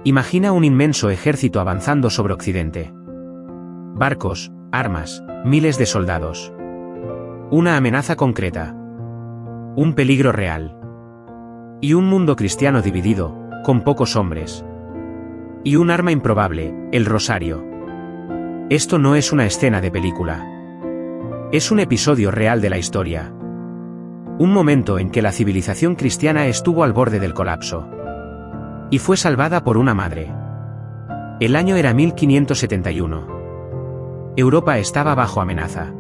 Imagina un inmenso ejército avanzando sobre Occidente. Barcos, armas, miles de soldados. Una amenaza concreta. Un peligro real. Y un mundo cristiano dividido, con pocos hombres. Y un arma improbable, el rosario. Esto no es una escena de película. Es un episodio real de la historia. Un momento en que la civilización cristiana estuvo al borde del colapso. Y fue salvada por una madre. El año era 1571. Europa estaba bajo amenaza.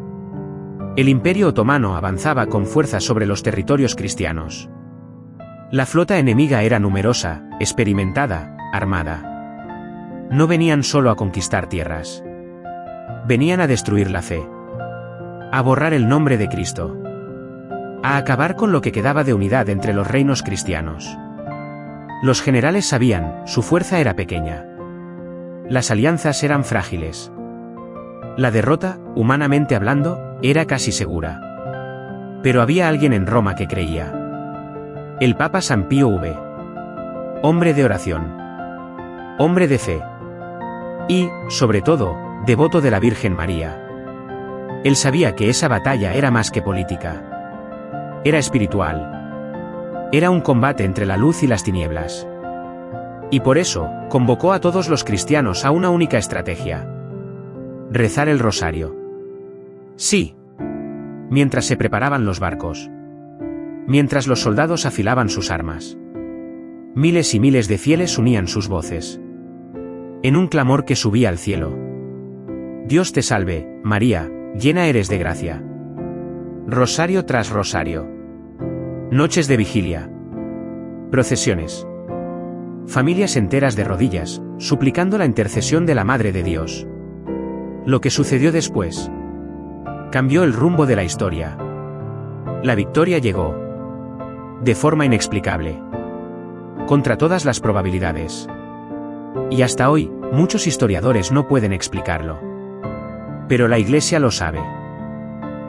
El Imperio Otomano avanzaba con fuerza sobre los territorios cristianos. La flota enemiga era numerosa, experimentada, armada. No venían solo a conquistar tierras. Venían a destruir la fe. A borrar el nombre de Cristo. A acabar con lo que quedaba de unidad entre los reinos cristianos. Los generales sabían, su fuerza era pequeña. Las alianzas eran frágiles. La derrota, humanamente hablando, era casi segura. Pero había alguien en Roma que creía. El Papa San Pío V. Hombre de oración. Hombre de fe. Y, sobre todo, devoto de la Virgen María. Él sabía que esa batalla era más que política. Era espiritual. Era un combate entre la luz y las tinieblas. Y por eso, convocó a todos los cristianos a una única estrategia. Rezar el rosario. Sí. Mientras se preparaban los barcos. Mientras los soldados afilaban sus armas. Miles y miles de fieles unían sus voces. En un clamor que subía al cielo. Dios te salve, María, llena eres de gracia. Rosario tras rosario. Noches de vigilia. Procesiones. Familias enteras de rodillas, suplicando la intercesión de la Madre de Dios. Lo que sucedió después cambió el rumbo de la historia. La victoria llegó. De forma inexplicable. Contra todas las probabilidades. Y hasta hoy, muchos historiadores no pueden explicarlo. Pero la Iglesia lo sabe.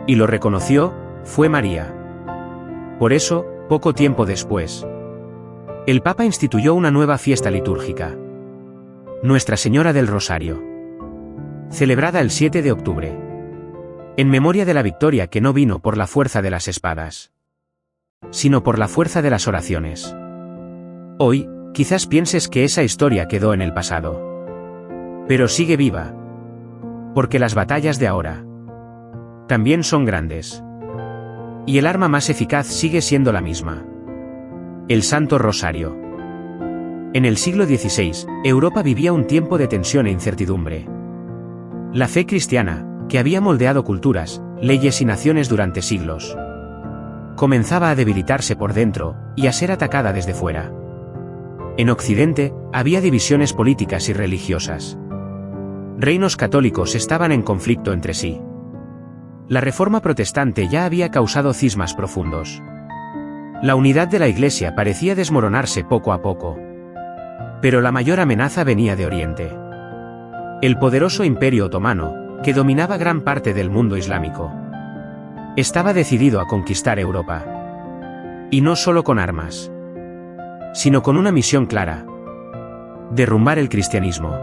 Y lo reconoció, fue María. Por eso, poco tiempo después, el Papa instituyó una nueva fiesta litúrgica. Nuestra Señora del Rosario. Celebrada el 7 de octubre. En memoria de la victoria que no vino por la fuerza de las espadas, sino por la fuerza de las oraciones. Hoy, quizás pienses que esa historia quedó en el pasado. Pero sigue viva. Porque las batallas de ahora también son grandes. Y el arma más eficaz sigue siendo la misma. El Santo Rosario. En el siglo XVI, Europa vivía un tiempo de tensión e incertidumbre. La fe cristiana, que había moldeado culturas, leyes y naciones durante siglos, comenzaba a debilitarse por dentro, y a ser atacada desde fuera. En Occidente, había divisiones políticas y religiosas. Reinos católicos estaban en conflicto entre sí. La reforma protestante ya había causado cismas profundos. La unidad de la Iglesia parecía desmoronarse poco a poco. Pero la mayor amenaza venía de Oriente. El poderoso Imperio Otomano, que dominaba gran parte del mundo islámico, estaba decidido a conquistar Europa. Y no solo con armas, sino con una misión clara: derrumbar el cristianismo.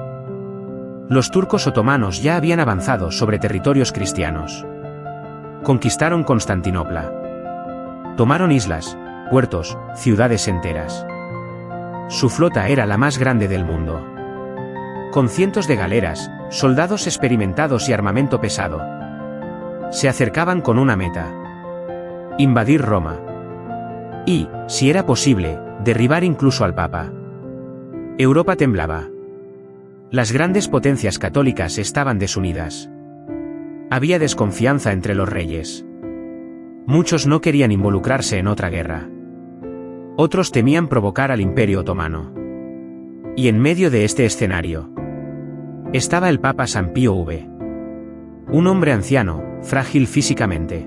Los turcos otomanos ya habían avanzado sobre territorios cristianos. Conquistaron Constantinopla. Tomaron islas, puertos, ciudades enteras. Su flota era la más grande del mundo. Con cientos de galeras, soldados experimentados y armamento pesado. Se acercaban con una meta: invadir Roma. Y, si era posible, derribar incluso al Papa. Europa temblaba. Las grandes potencias católicas estaban desunidas. Había desconfianza entre los reyes. Muchos no querían involucrarse en otra guerra. Otros temían provocar al Imperio Otomano. Y en medio de este escenario estaba el Papa San Pío V. Un hombre anciano, frágil físicamente,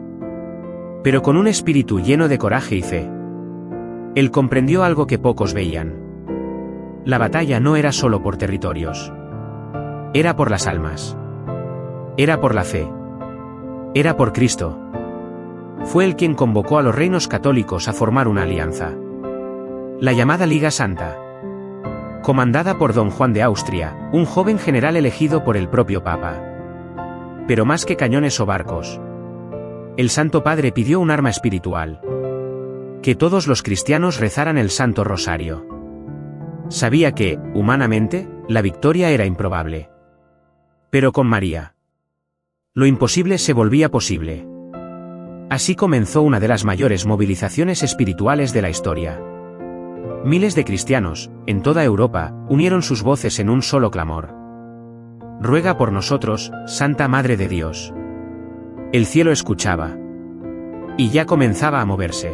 pero con un espíritu lleno de coraje y fe. Él comprendió algo que pocos veían. La batalla no era solo por territorios. Era por las almas. Era por la fe. Era por Cristo. Fue él quien convocó a los reinos católicos a formar una alianza. La llamada Liga Santa. comandada por don Juan de Austria, un joven general elegido por el propio Papa. Pero más que cañones o barcos, el Santo Padre pidió un arma espiritual: que todos los cristianos rezaran el Santo Rosario. Sabía que, humanamente, la victoria era improbable. Pero con María, lo imposible se volvía posible. Así comenzó una de las mayores movilizaciones espirituales de la historia. Miles de cristianos, en toda Europa, unieron sus voces en un solo clamor: ruega por nosotros, Santa Madre de Dios. El cielo escuchaba. Y ya comenzaba a moverse.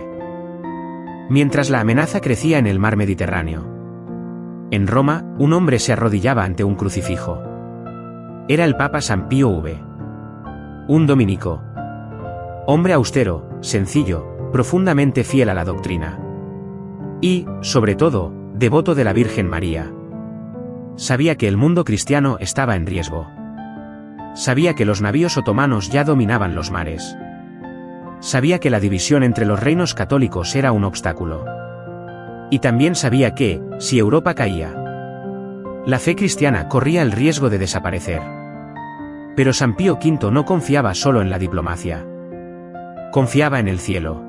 Mientras la amenaza crecía en el mar Mediterráneo. En Roma, un hombre se arrodillaba ante un crucifijo. Era el Papa San Pío V. Un dominico. Hombre austero, sencillo, profundamente fiel a la doctrina. Y, sobre todo, devoto de la Virgen María. Sabía que el mundo cristiano estaba en riesgo. Sabía que los navíos otomanos ya dominaban los mares. Sabía que la división entre los reinos católicos era un obstáculo. Y también sabía que, si Europa caía, la fe cristiana corría el riesgo de desaparecer. Pero San Pío V no confiaba solo en la diplomacia. Confiaba en el cielo.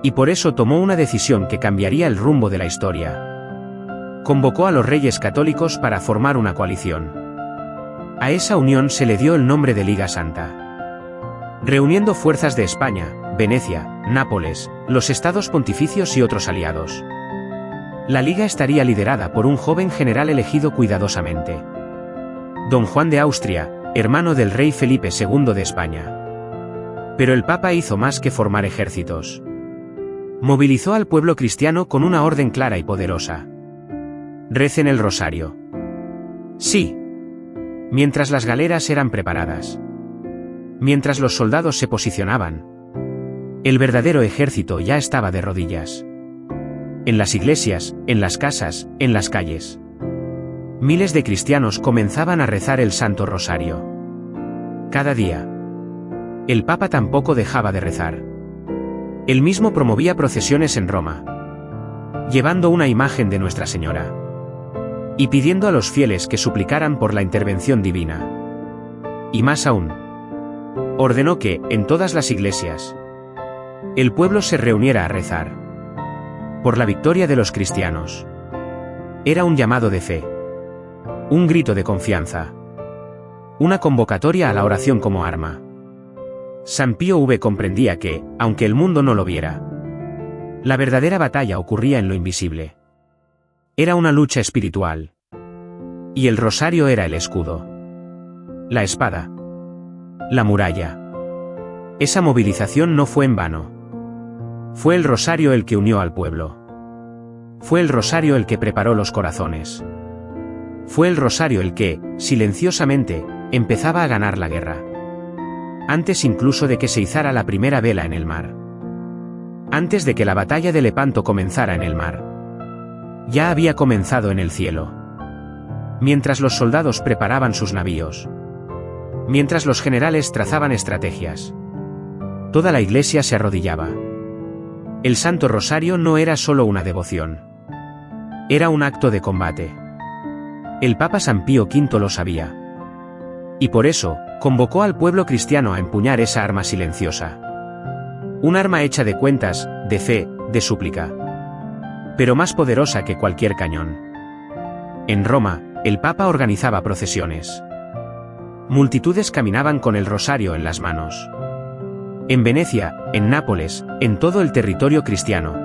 Y por eso tomó una decisión que cambiaría el rumbo de la historia. Convocó a los reyes católicos para formar una coalición. A esa unión se le dio el nombre de Liga Santa. Reuniendo fuerzas de España, Venecia, Nápoles, los estados pontificios y otros aliados. La Liga estaría liderada por un joven general elegido cuidadosamente: don Juan de Austria, hermano del rey Felipe II de España. Pero el Papa hizo más que formar ejércitos. Movilizó al pueblo cristiano con una orden clara y poderosa: recen el rosario. Sí. Mientras las galeras eran preparadas. Mientras los soldados se posicionaban. El verdadero ejército ya estaba de rodillas. En las iglesias, en las casas, en las calles. Miles de cristianos comenzaban a rezar el Santo Rosario. Cada día. El Papa tampoco dejaba de rezar. Él mismo promovía procesiones en Roma, llevando una imagen de Nuestra Señora. Y pidiendo a los fieles que suplicaran por la intervención divina. Y más aún, ordenó que, en todas las iglesias, el pueblo se reuniera a rezar por la victoria de los cristianos. Era un llamado de fe. Un grito de confianza. Una convocatoria a la oración como arma. San Pío V comprendía que, aunque el mundo no lo viera, la verdadera batalla ocurría en lo invisible. Era una lucha espiritual. Y el rosario era el escudo. La espada. La muralla. Esa movilización no fue en vano. Fue el rosario el que unió al pueblo. Fue el rosario el que preparó los corazones. Fue el rosario el que, silenciosamente, empezaba a ganar la guerra. Antes incluso de que se izara la primera vela en el mar. Antes de que la batalla de Lepanto comenzara en el mar. Ya había comenzado en el cielo. Mientras los soldados preparaban sus navíos. Mientras los generales trazaban estrategias. Toda la iglesia se arrodillaba. El Santo Rosario no era solo una devoción. Era un acto de combate. El Papa San Pío V lo sabía. Y por eso, convocó al pueblo cristiano a empuñar esa arma silenciosa. Un arma hecha de cuentas, de fe, de súplica. Pero más poderosa que cualquier cañón. En Roma, el Papa organizaba procesiones. Multitudes caminaban con el rosario en las manos. En Venecia, en Nápoles, en todo el territorio cristiano.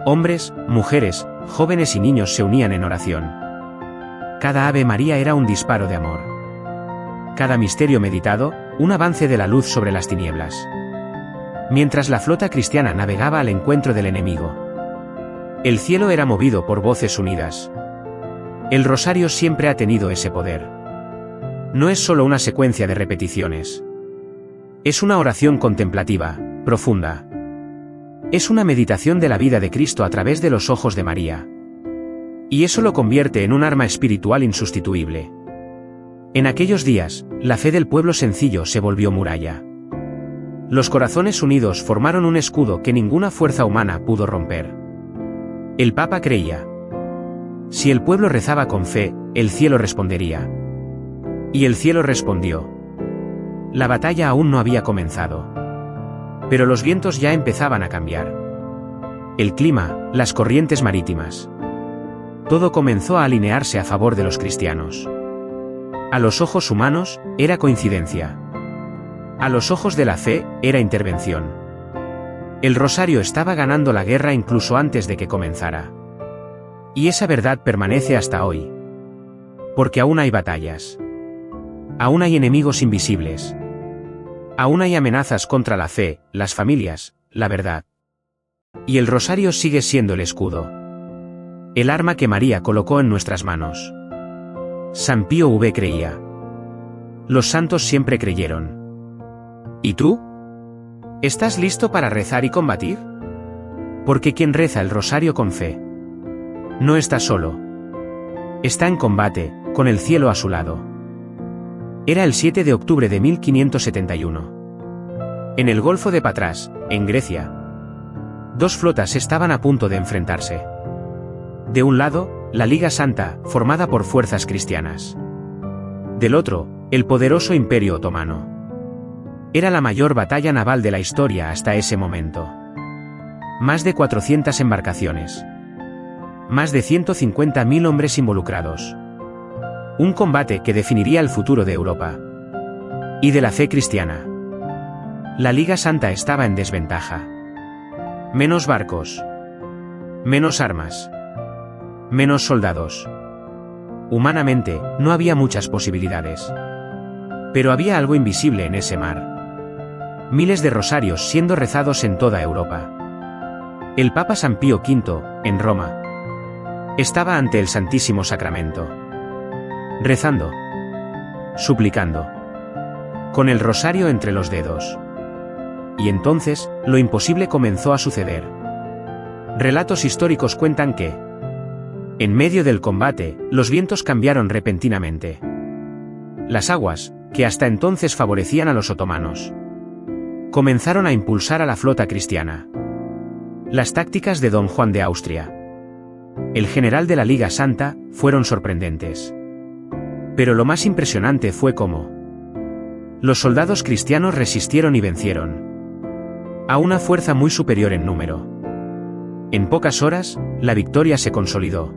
Hombres, mujeres, jóvenes y niños se unían en oración. Cada Ave María era un disparo de amor. Cada misterio meditado, un avance de la luz sobre las tinieblas. Mientras la flota cristiana navegaba al encuentro del enemigo. El cielo era movido por voces unidas. El rosario siempre ha tenido ese poder. No es solo una secuencia de repeticiones. Es una oración contemplativa, profunda. Es una meditación de la vida de Cristo a través de los ojos de María. Y eso lo convierte en un arma espiritual insustituible. En aquellos días, la fe del pueblo sencillo se volvió muralla. Los corazones unidos formaron un escudo que ninguna fuerza humana pudo romper. El Papa creía Si el pueblo rezaba con fe, el cielo respondería. Y el cielo respondió. La batalla aún no había comenzado. Pero los vientos ya empezaban a cambiar. El clima, las corrientes marítimas. Todo comenzó a alinearse a favor de los cristianos. A los ojos humanos, era coincidencia. A los ojos de la fe, era intervención. El Rosario estaba ganando la guerra incluso antes de que comenzara. Y esa verdad permanece hasta hoy. Porque aún hay batallas. Aún hay enemigos invisibles. Aún hay amenazas contra la fe, las familias, la verdad. Y el Rosario sigue siendo el escudo. El arma que María colocó en nuestras manos. San Pío V creía. Los santos siempre creyeron. ¿Y tú? ¿Estás listo para rezar y combatir? Porque quien reza el Rosario con fe no está solo. Está en combate, con el cielo a su lado. Era el 7 de octubre de 1571. En el Golfo de Patras, en Grecia. Dos flotas estaban a punto de enfrentarse. De un lado, la Liga Santa, formada por fuerzas cristianas. Del otro, el poderoso Imperio Otomano. Era la mayor batalla naval de la historia hasta ese momento. Más de 400 embarcaciones. Más de 150.000 hombres involucrados. Un combate que definiría el futuro de Europa. Y de la fe cristiana. La Liga Santa estaba en desventaja. Menos barcos. Menos armas. Menos soldados. Humanamente, no había muchas posibilidades. Pero había algo invisible en ese mar. Miles de rosarios siendo rezados en toda Europa. El Papa San Pío V, en Roma, estaba ante el Santísimo Sacramento. Rezando. Suplicando. Con el rosario entre los dedos. Y entonces, lo imposible comenzó a suceder. Relatos históricos cuentan que, en medio del combate, los vientos cambiaron repentinamente. Las aguas, que hasta entonces favorecían a los otomanos, comenzaron a impulsar a la flota cristiana. Las tácticas de Don Juan de Austria, el general de la Liga Santa, fueron sorprendentes. Pero lo más impresionante fue cómo los soldados cristianos resistieron y vencieron a una fuerza muy superior en número. En pocas horas, la victoria se consolidó.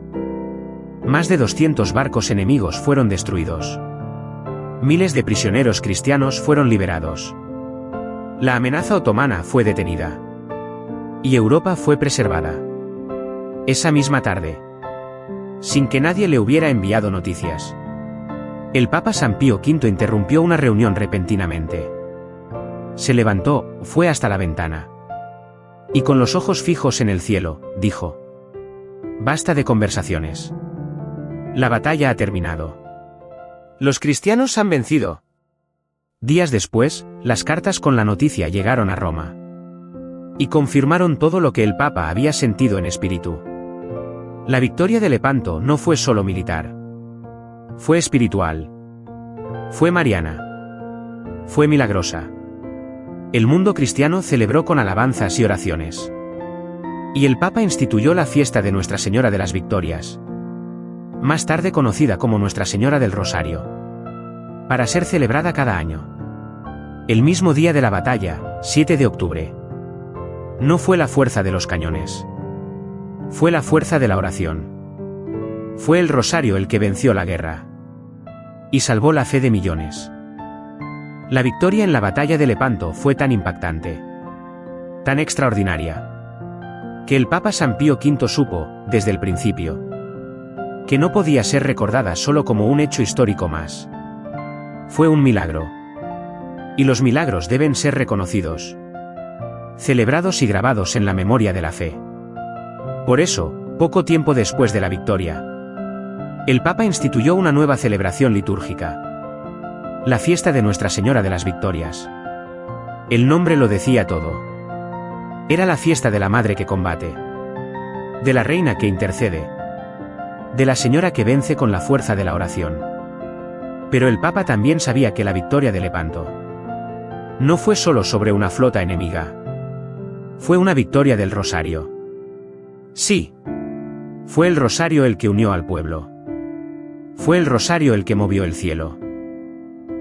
Más de 200 barcos enemigos fueron destruidos. Miles de prisioneros cristianos fueron liberados. La amenaza otomana fue detenida. Y Europa fue preservada. Esa misma tarde. Sin que nadie le hubiera enviado noticias. El Papa San Pío V interrumpió una reunión repentinamente. Se levantó, fue hasta la ventana. Y con los ojos fijos en el cielo, dijo: basta de conversaciones. La batalla ha terminado. Los cristianos han vencido. Días después, las cartas con la noticia llegaron a Roma. Y confirmaron todo lo que el Papa había sentido en espíritu. La victoria de Lepanto no fue solo militar. Fue espiritual. Fue mariana. Fue milagrosa. El mundo cristiano celebró con alabanzas y oraciones. Y el Papa instituyó la fiesta de Nuestra Señora de las Victorias, más tarde conocida como Nuestra Señora del Rosario, para ser celebrada cada año. El mismo día de la batalla, 7 de octubre. No fue la fuerza de los cañones. Fue la fuerza de la oración. Fue el Rosario el que venció la guerra. Y salvó la fe de millones. La victoria en la batalla de Lepanto fue tan impactante, tan extraordinaria, que el Papa San Pío V supo, desde el principio, que no podía ser recordada solo como un hecho histórico más. Fue un milagro. Y los milagros deben ser reconocidos, celebrados y grabados en la memoria de la fe. Por eso, poco tiempo después de la victoria, el Papa instituyó una nueva celebración litúrgica. La fiesta de Nuestra Señora de las Victorias. El nombre lo decía todo. Era la fiesta de la Madre que combate, de la Reina que intercede, de la Señora que vence con la fuerza de la oración. Pero el Papa también sabía que la victoria de Lepanto no fue solo sobre una flota enemiga. Fue una victoria del Rosario. Sí. Fue el rosario el que unió al pueblo. Fue el rosario el que movió el cielo.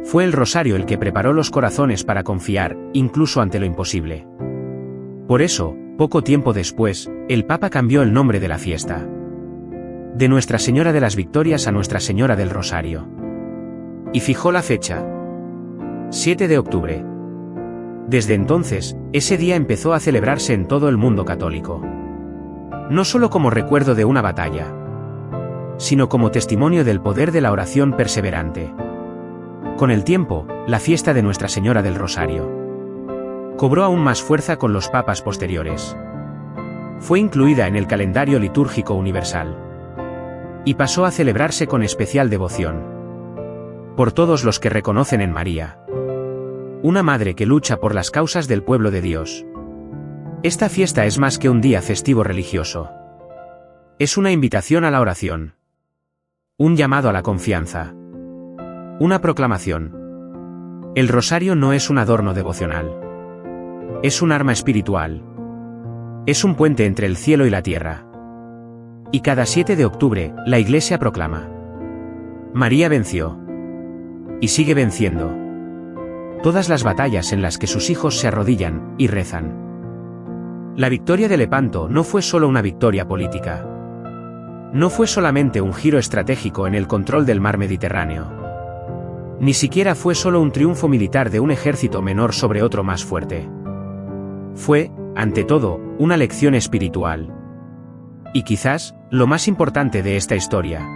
Fue el rosario el que preparó los corazones para confiar, incluso ante lo imposible. Por eso, poco tiempo después, el Papa cambió el nombre de la fiesta. De Nuestra Señora de las Victorias a Nuestra Señora del Rosario. Y fijó la fecha. 7 de octubre. Desde entonces, ese día empezó a celebrarse en todo el mundo católico. No solo como recuerdo de una batalla, sino como testimonio del poder de la oración perseverante. Con el tiempo, la fiesta de Nuestra Señora del Rosario cobró aún más fuerza con los papas posteriores. Fue incluida en el calendario litúrgico universal y pasó a celebrarse con especial devoción por todos los que reconocen en María una madre que lucha por las causas del pueblo de Dios. Esta fiesta es más que un día festivo religioso. Es una invitación a la oración, un llamado a la confianza, una proclamación. El rosario no es un adorno devocional. Es un arma espiritual. Es un puente entre el cielo y la tierra. Y cada 7 de octubre, la Iglesia proclama: María venció. Y sigue venciendo todas las batallas en las que sus hijos se arrodillan y rezan. La victoria de Lepanto no fue solo una victoria política. No fue solamente un giro estratégico en el control del mar Mediterráneo. Ni siquiera fue solo un triunfo militar de un ejército menor sobre otro más fuerte. Fue, ante todo, una lección espiritual. Y quizás, lo más importante de esta historia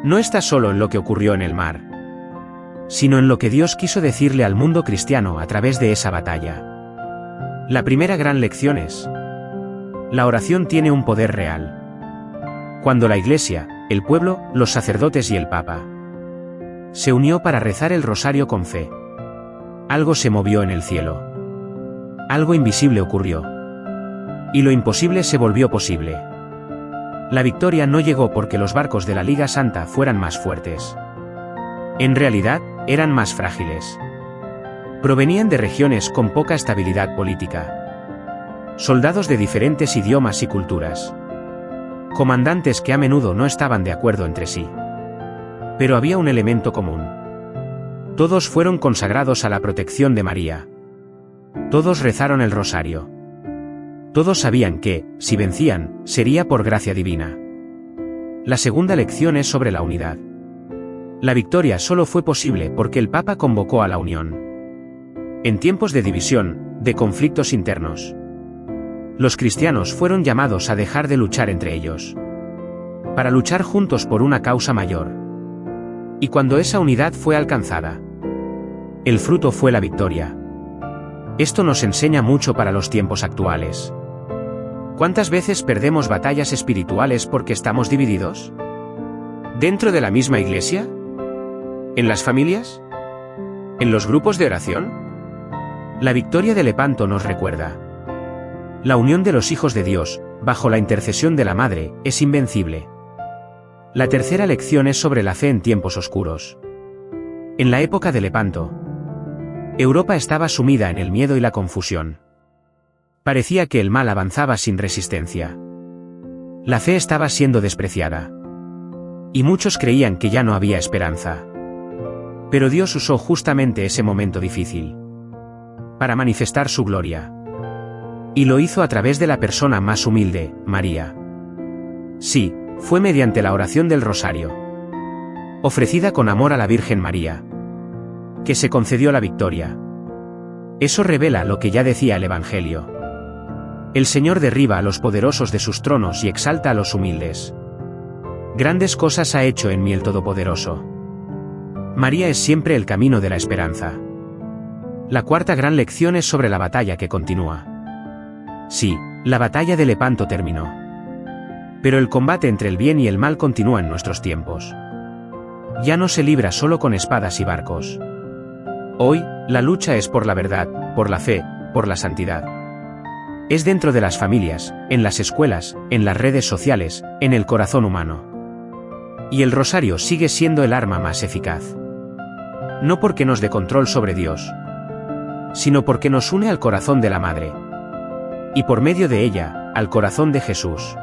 no está solo en lo que ocurrió en el mar, sino en lo que Dios quiso decirle al mundo cristiano a través de esa batalla. La primera gran lección es: la oración tiene un poder real. Cuando la Iglesia, el pueblo, los sacerdotes y el Papa se unió para rezar el rosario con fe, algo se movió en el cielo. Algo invisible ocurrió. Y lo imposible se volvió posible. La victoria no llegó porque los barcos de la Liga Santa fueran más fuertes. En realidad, eran más frágiles. Provenían de regiones con poca estabilidad política. Soldados de diferentes idiomas y culturas. Comandantes que a menudo no estaban de acuerdo entre sí. Pero había un elemento común. Todos fueron consagrados a la protección de María. Todos rezaron el rosario. Todos sabían que, si vencían, sería por gracia divina. La segunda lección es sobre la unidad. La victoria solo fue posible porque el Papa convocó a la unión. En tiempos de división, de conflictos internos, los cristianos fueron llamados a dejar de luchar entre ellos, para luchar juntos por una causa mayor. Y cuando esa unidad fue alcanzada, el fruto fue la victoria. Esto nos enseña mucho para los tiempos actuales. ¿Cuántas veces perdemos batallas espirituales porque estamos divididos? ¿Dentro de la misma iglesia? ¿En las familias? ¿En los grupos de oración? La victoria de Lepanto nos recuerda: la unión de los hijos de Dios, bajo la intercesión de la Madre, es invencible. La tercera lección es sobre la fe en tiempos oscuros. En la época de Lepanto, Europa estaba sumida en el miedo y la confusión. Parecía que el mal avanzaba sin resistencia. La fe estaba siendo despreciada. Y muchos creían que ya no había esperanza. Pero Dios usó justamente ese momento difícil para manifestar su gloria. Y lo hizo a través de la persona más humilde, María. Sí, fue mediante la oración del rosario, ofrecida con amor a la Virgen María, que se concedió la victoria. Eso revela lo que ya decía el Evangelio: el Señor derriba a los poderosos de sus tronos y exalta a los humildes. Grandes cosas ha hecho en mí el Todopoderoso. María es siempre el camino de la esperanza. La cuarta gran lección es sobre la batalla que continúa. Sí, la batalla de Lepanto terminó. Pero el combate entre el bien y el mal continúa en nuestros tiempos. Ya no se libra solo con espadas y barcos. Hoy, la lucha es por la verdad, por la fe, por la santidad. Es dentro de las familias, en las escuelas, en las redes sociales, en el corazón humano. Y el rosario sigue siendo el arma más eficaz. No porque nos dé control sobre Dios, sino porque nos une al corazón de la Madre. Y por medio de ella, al corazón de Jesús.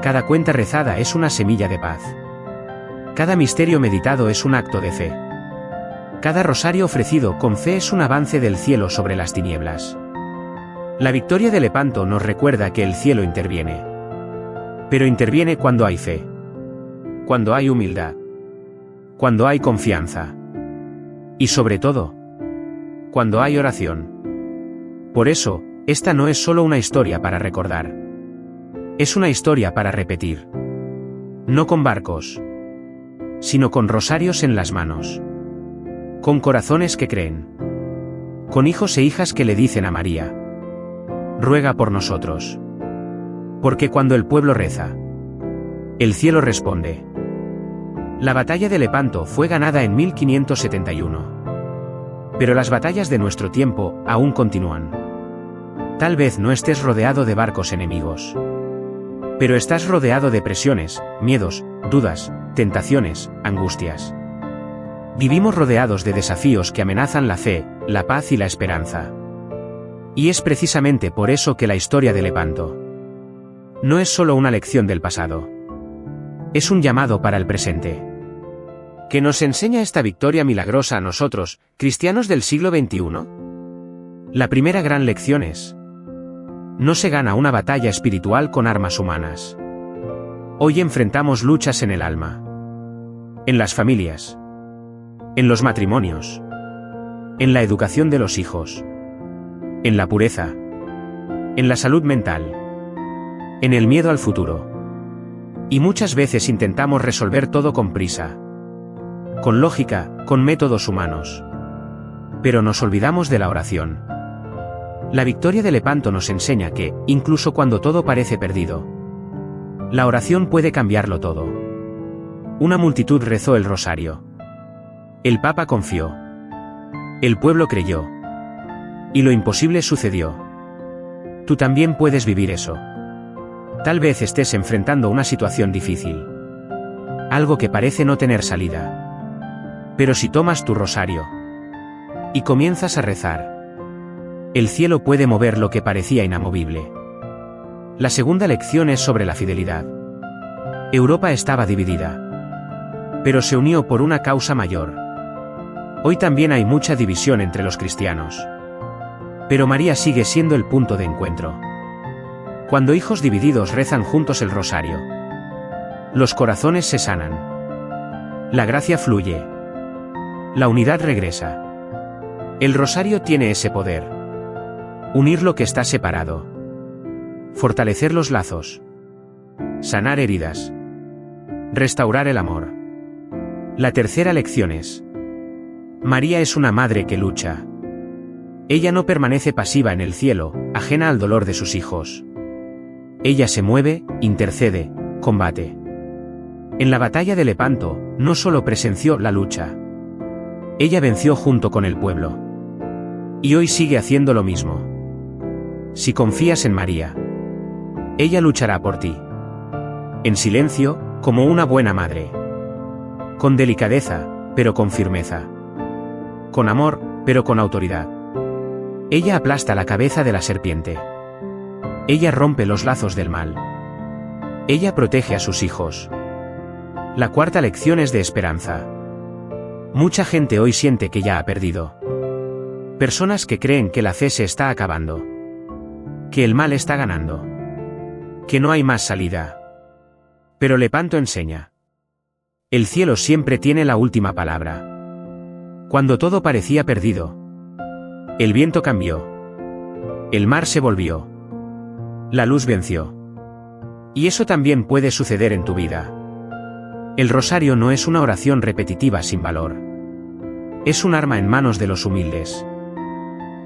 Cada cuenta rezada es una semilla de paz. Cada misterio meditado es un acto de fe. Cada rosario ofrecido con fe es un avance del cielo sobre las tinieblas. La victoria de Lepanto nos recuerda que el cielo interviene. Pero interviene cuando hay fe. Cuando hay humildad. Cuando hay confianza. Y sobre todo, cuando hay oración. Por eso, esta no es solo una historia para recordar. Es una historia para repetir. No con barcos, sino con rosarios en las manos. Con corazones que creen. Con hijos e hijas que le dicen a María: ruega por nosotros. Porque cuando el pueblo reza, el cielo responde. La batalla de Lepanto fue ganada en 1571. Pero las batallas de nuestro tiempo aún continúan. Tal vez no estés rodeado de barcos enemigos. Pero estás rodeado de presiones, miedos, dudas, tentaciones, angustias. Vivimos rodeados de desafíos que amenazan la fe, la paz y la esperanza. Y es precisamente por eso que la historia de Lepanto no es solo una lección del pasado. Es un llamado para el presente. ¿Qué nos enseña esta victoria milagrosa a nosotros, cristianos del siglo XXI? La primera gran lección es: no se gana una batalla espiritual con armas humanas. Hoy enfrentamos luchas en el alma, en las familias, en los matrimonios, en la educación de los hijos, en la pureza, en la salud mental, en el miedo al futuro. Y muchas veces intentamos resolver todo con prisa, con lógica, con métodos humanos. Pero nos olvidamos de la oración. La victoria de Lepanto nos enseña que, incluso cuando todo parece perdido, la oración puede cambiarlo todo. Una multitud rezó el rosario. El Papa confió. El pueblo creyó. Y lo imposible sucedió. Tú también puedes vivir eso. Tal vez estés enfrentando una situación difícil. Algo que parece no tener salida. Pero si tomas tu rosario y comienzas a rezar, el cielo puede mover lo que parecía inamovible. La segunda lección es sobre la fidelidad. Europa estaba dividida, pero se unió por una causa mayor. Hoy también hay mucha división entre los cristianos. Pero María sigue siendo el punto de encuentro. Cuando hijos divididos rezan juntos el rosario, los corazones se sanan. La gracia fluye. La unidad regresa. El rosario tiene ese poder. Unir lo que está separado. Fortalecer los lazos. Sanar heridas. Restaurar el amor. La tercera lección es: María es una madre que lucha. Ella no permanece pasiva en el cielo, ajena al dolor de sus hijos. Ella se mueve, intercede, combate. En la batalla de Lepanto, no solo presenció la lucha. Ella venció junto con el pueblo. Y hoy sigue haciendo lo mismo. Si confías en María, ella luchará por ti. En silencio, como una buena madre. Con delicadeza, pero con firmeza. Con amor, pero con autoridad. Ella aplasta la cabeza de la serpiente. Ella rompe los lazos del mal. Ella protege a sus hijos. La cuarta lección es de esperanza. Mucha gente hoy siente que ya ha perdido. Personas que creen que la fe se está acabando. Que el mal está ganando. Que no hay más salida. Pero Lepanto enseña: el cielo siempre tiene la última palabra. Cuando todo parecía perdido, el viento cambió. El mar se volvió. La luz venció. Y eso también puede suceder en tu vida. El rosario no es una oración repetitiva sin valor. Es un arma en manos de los humildes.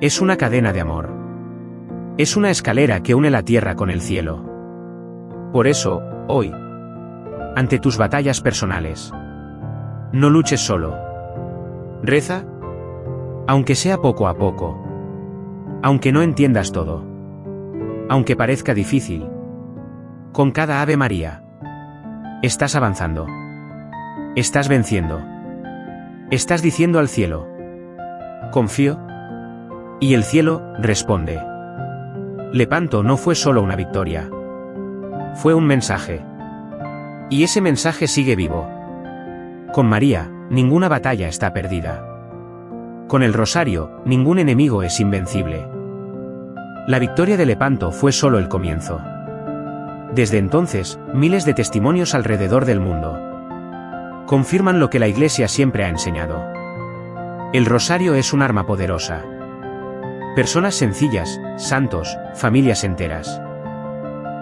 Es una cadena de amor. Es una escalera que une la tierra con el cielo. Por eso, hoy, ante tus batallas personales, no luches solo. Reza, aunque sea poco a poco. Aunque no entiendas todo. Aunque parezca difícil. Con cada Ave María, estás avanzando. Estás venciendo. Estás diciendo al cielo: confío. Y el cielo responde. Lepanto no fue solo una victoria. Fue un mensaje. Y ese mensaje sigue vivo. Con María, ninguna batalla está perdida. Con el rosario, ningún enemigo es invencible. La victoria de Lepanto fue solo el comienzo. Desde entonces, miles de testimonios alrededor del mundo confirman lo que la Iglesia siempre ha enseñado. El rosario es un arma poderosa. Personas sencillas, santos, familias enteras.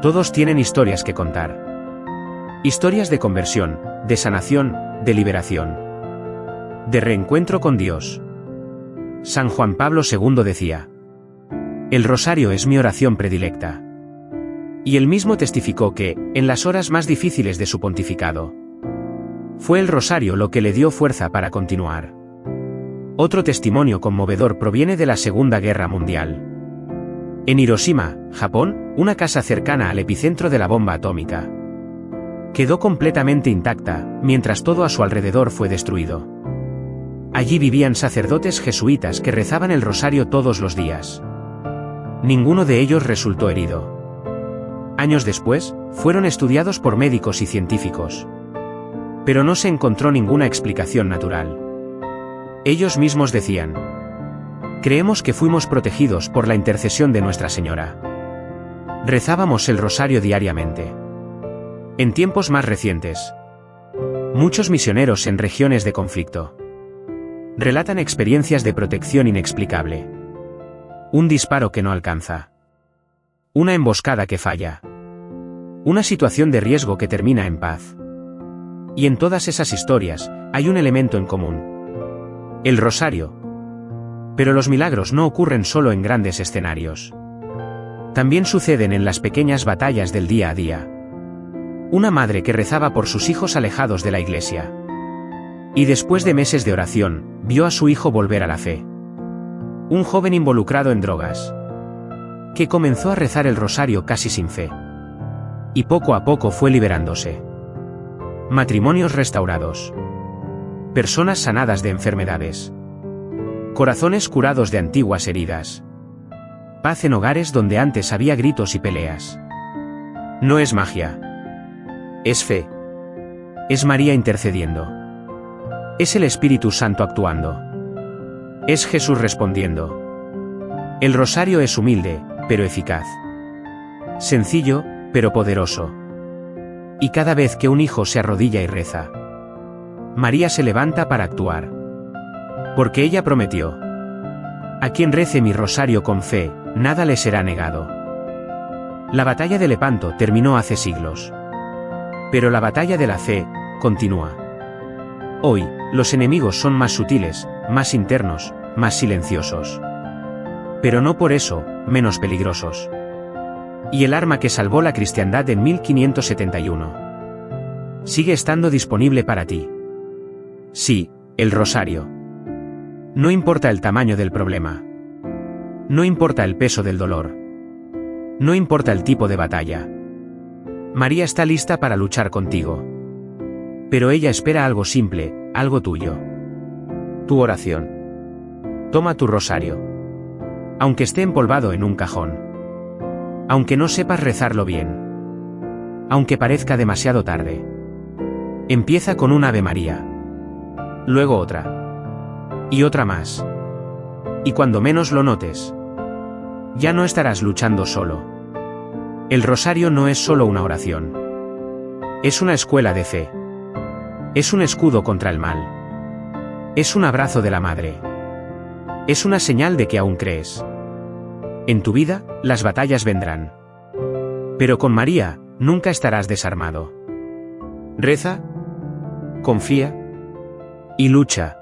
Todos tienen historias que contar. Historias de conversión, de sanación, de liberación, de reencuentro con Dios. San Juan Pablo II decía: el rosario es mi oración predilecta. Y él mismo testificó que, en las horas más difíciles de su pontificado, fue el rosario lo que le dio fuerza para continuar. Otro testimonio conmovedor proviene de la Segunda Guerra Mundial. En Hiroshima, Japón, una casa cercana al epicentro de la bomba atómica quedó completamente intacta, mientras todo a su alrededor fue destruido. Allí vivían sacerdotes jesuitas que rezaban el rosario todos los días. Ninguno de ellos resultó herido. Años después, fueron estudiados por médicos y científicos. Pero no se encontró ninguna explicación natural. Ellos mismos decían: creemos que fuimos protegidos por la intercesión de Nuestra Señora. Rezábamos el rosario diariamente. En tiempos más recientes, muchos misioneros en regiones de conflicto relatan experiencias de protección inexplicable. Un disparo que no alcanza. Una emboscada que falla. Una situación de riesgo que termina en paz. Y en todas esas historias, hay un elemento en común: el rosario. Pero los milagros no ocurren solo en grandes escenarios. También suceden en las pequeñas batallas del día a día. Una madre que rezaba por sus hijos alejados de la iglesia. Y después de meses de oración, vio a su hijo volver a la fe. Un joven involucrado en drogas, que comenzó a rezar el rosario casi sin fe. Y poco a poco fue liberándose. Matrimonios restaurados. Personas sanadas de enfermedades. Corazones curados de antiguas heridas. Paz en hogares donde antes había gritos y peleas. No es magia. Es fe. Es María intercediendo. Es el Espíritu Santo actuando. Es Jesús respondiendo. El rosario es humilde, pero eficaz. Sencillo, pero poderoso. Y cada vez que un hijo se arrodilla y reza, María se levanta para actuar. Porque ella prometió: a quien rece mi rosario con fe, nada le será negado. La batalla de Lepanto terminó hace siglos. Pero la batalla de la fe continúa. Hoy, los enemigos son más sutiles, más internos, más silenciosos. Pero no por eso, menos peligrosos. Y el arma que salvó la cristiandad en 1571 sigue estando disponible para ti. Sí, el rosario. No importa el tamaño del problema. No importa el peso del dolor. No importa el tipo de batalla. María está lista para luchar contigo. Pero ella espera algo simple, algo tuyo. Tu oración. Toma tu rosario. Aunque esté empolvado en un cajón. Aunque no sepas rezarlo bien. Aunque parezca demasiado tarde. Empieza con un Ave María. Luego otra. Y otra más. Y cuando menos lo notes, ya no estarás luchando solo. El rosario no es solo una oración. Es una escuela de fe. Es un escudo contra el mal. Es un abrazo de la Madre. Es una señal de que aún crees. En tu vida, las batallas vendrán. Pero con María, nunca estarás desarmado. Reza, confía y lucha.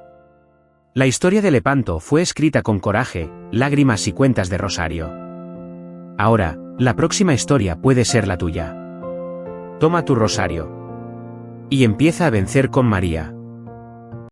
La historia de Lepanto fue escrita con coraje, lágrimas y cuentas de rosario. Ahora, la próxima historia puede ser la tuya. Toma tu rosario. Y empieza a vencer con María.